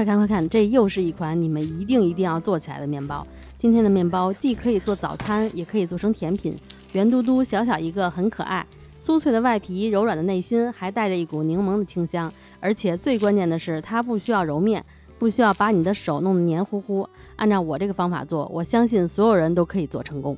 快看快看，这又是一款你们一定要做起来的面包。今天的面包既可以做早餐，也可以做成甜品，圆嘟嘟小小一个，很可爱，酥脆的外皮，柔软的内心，还带着一股柠檬的清香。而且最关键的是，它不需要揉面，不需要把你的手弄得黏糊糊。按照我这个方法做，我相信所有人都可以做成功。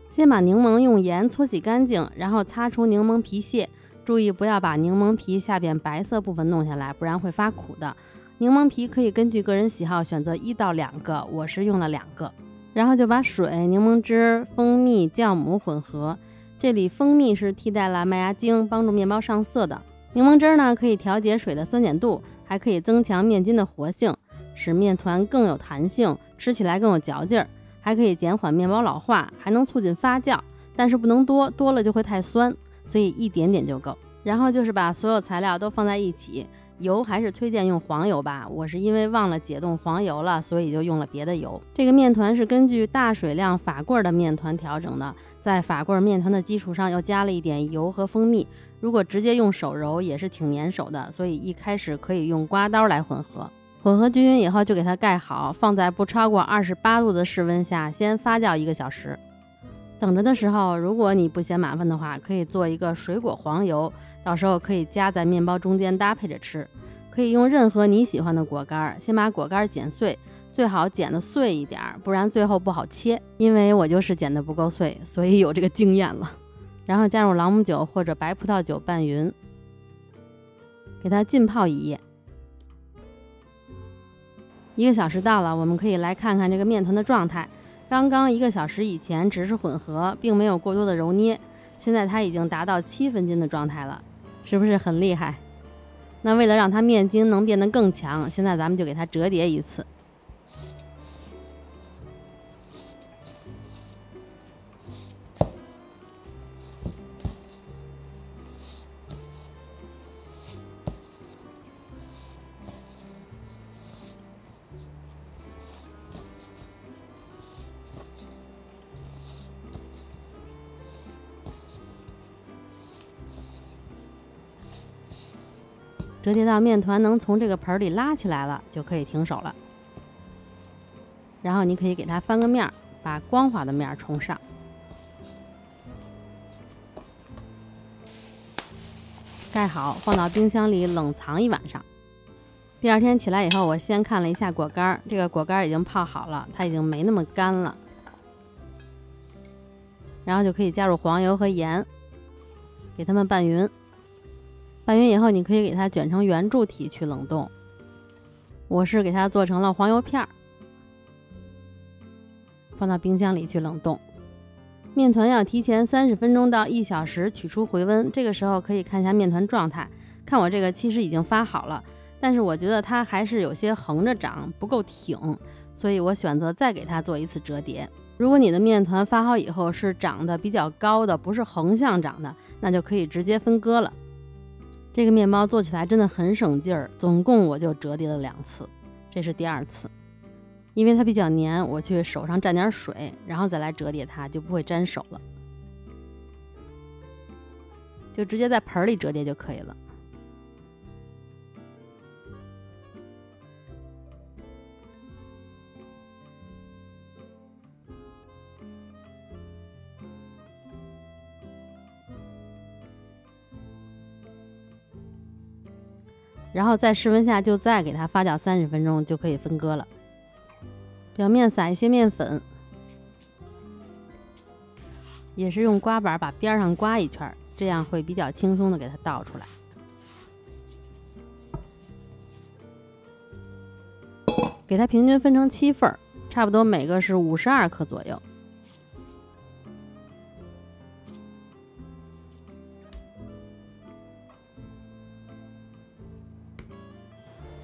先把柠檬用盐搓洗干净，然后擦出柠檬皮屑，注意不要把柠檬皮下边白色部分弄下来，不然会发苦的。柠檬皮可以根据个人喜好选择1到2个，我是用了2个。然后就把水、柠檬汁、蜂蜜、酵母混合，这里蜂蜜是替代了麦芽精，帮助面包上色的。柠檬汁呢可以调节水的酸碱度，还可以增强面筋的活性，使面团更有弹性，吃起来更有嚼劲儿，还可以减缓面包老化，还能促进发酵，但是不能多，多了就会太酸，所以一点点就够。然后就是把所有材料都放在一起，油还是推荐用黄油吧，我是因为忘了解冻黄油了，所以就用了别的油。这个面团是根据大水量法棍的面团调整的，在法棍面团的基础上又加了一点油和蜂蜜，如果直接用手揉也是挺粘手的，所以一开始可以用刮刀来混合。混合均匀以后就给它盖好，放在不超过28度的室温下先发酵1个小时。等着的时候，如果你不嫌麻烦的话，可以做一个水果黄油，到时候可以夹在面包中间搭配着吃。可以用任何你喜欢的果干，先把果干剪碎，最好剪得碎一点，不然最后不好切。因为我就是剪得不够碎，所以有这个经验了。然后加入朗姆酒或者白葡萄酒拌匀，给它浸泡1夜。1个小时到了，我们可以来看看这个面团的状态。刚刚1个小时以前只是混合，并没有过多的揉捏，现在它已经达到7分筋的状态了，是不是很厉害？那为了让它面筋能变得更强，现在咱们就给它折叠一次。折叠到面团能从这个盆里拉起来了，就可以停手了。然后你可以给它翻个面，把光滑的面冲上。盖好，放到冰箱里冷藏1晚上。第2天起来以后，我先看了一下果干，这个果干已经泡好了，它已经没那么干了。然后就可以加入黄油和盐，给它们拌匀。拌匀以后，你可以给它卷成圆柱体去冷冻。我是给它做成了黄油片，放到冰箱里去冷冻。面团要提前30分钟到1小时取出回温，这个时候可以看一下面团状态。看我这个其实已经发好了，但是我觉得它还是有些横着长，不够挺，所以我选择再给它做一次折叠。如果你的面团发好以后是长得比较高的，不是横向长的，那就可以直接分割了。这个面包做起来真的很省劲儿，总共我就折叠了2次，这是第2次。因为它比较黏，我去手上蘸点水，然后再来折叠它，就不会粘手了。就直接在盆里折叠就可以了。然后在室温下就再给它发酵30分钟，就可以分割了。表面撒一些面粉，也是用刮板把边上刮一圈，这样会比较轻松的给它倒出来。给它平均分成7份，差不多每个是52克左右。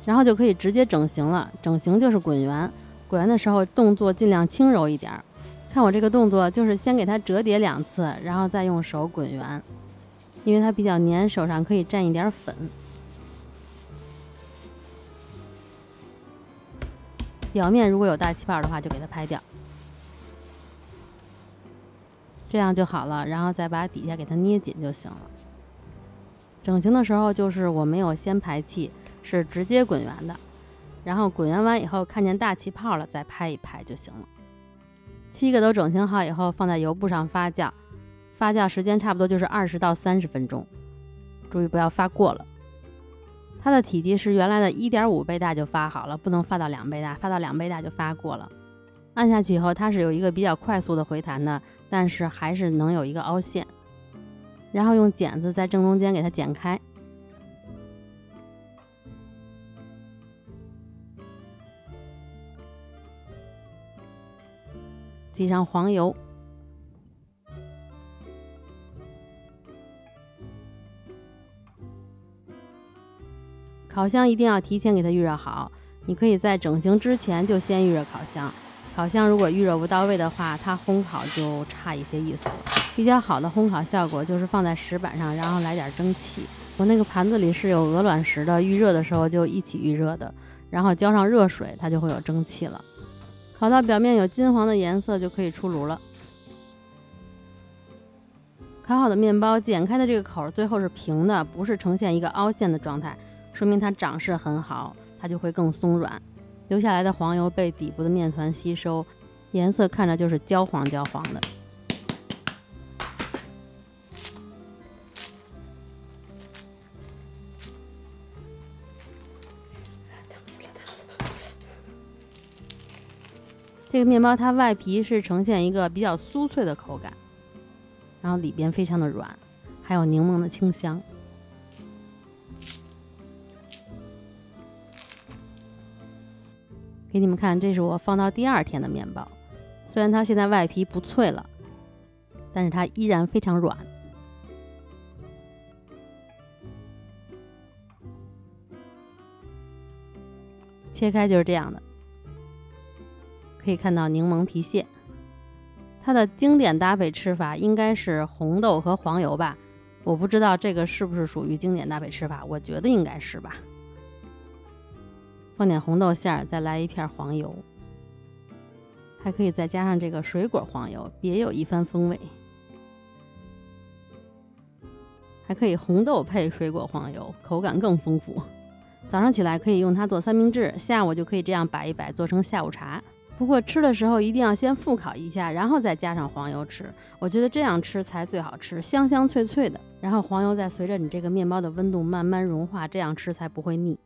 然后就可以直接整形了。整形就是滚圆，滚圆的时候动作尽量轻柔一点。看我这个动作，就是先给它折叠2次，然后再用手滚圆，因为它比较黏，手上可以蘸一点粉。表面如果有大气泡的话，就给它拍掉，这样就好了。然后再把底下给它捏紧就行了。整形的时候就是我没有先排气，是直接滚圆的。然后滚圆完以后看见大气泡了，再拍一拍就行了。7个都整形好以后，放在油布上发酵，发酵时间差不多就是20到30分钟，注意不要发过了。它的体积是原来的1.5倍大就发好了，不能发到2倍大，发到2倍大就发过了。按下去以后，它是有一个比较快速的回弹的，但是还是能有一个凹陷。然后用剪子在正中间给它剪开，挤上黄油，烤箱一定要提前给它预热好。你可以在整形之前就先预热烤箱，烤箱如果预热不到位的话，它烘烤就差一些意思。比较好的烘烤效果就是放在石板上，然后来点蒸汽。我那个盘子里是有鹅卵石的，预热的时候就一起预热的，然后浇上热水，它就会有蒸汽了。烤到表面有金黄的颜色就可以出炉了。烤好的面包剪开的这个口最后是平的，不是呈现一个凹陷的状态，说明它长势很好，它就会更松软。留下来的黄油被底部的面团吸收，颜色看着就是焦黄焦黄的。这个面包它外皮是呈现一个比较酥脆的口感，然后里边非常的软，还有柠檬的清香。给你们看，这是我放到第2天的面包，虽然它现在外皮不脆了，但是它依然非常软。切开就是这样的，可以看到柠檬皮屑。它的经典搭配吃法应该是红豆和黄油吧，我不知道这个是不是属于经典搭配吃法，我觉得应该是吧。放点红豆馅儿，再来一片黄油，还可以再加上这个水果黄油，别有一番风味。还可以红豆配水果黄油，口感更丰富。早上起来可以用它做三明治，下午就可以这样摆一摆，做成下午茶。不过吃的时候一定要先复烤一下，然后再加上黄油吃，我觉得这样吃才最好吃，香香脆脆的。然后黄油再随着你这个面包的温度慢慢融化，这样吃才不会腻。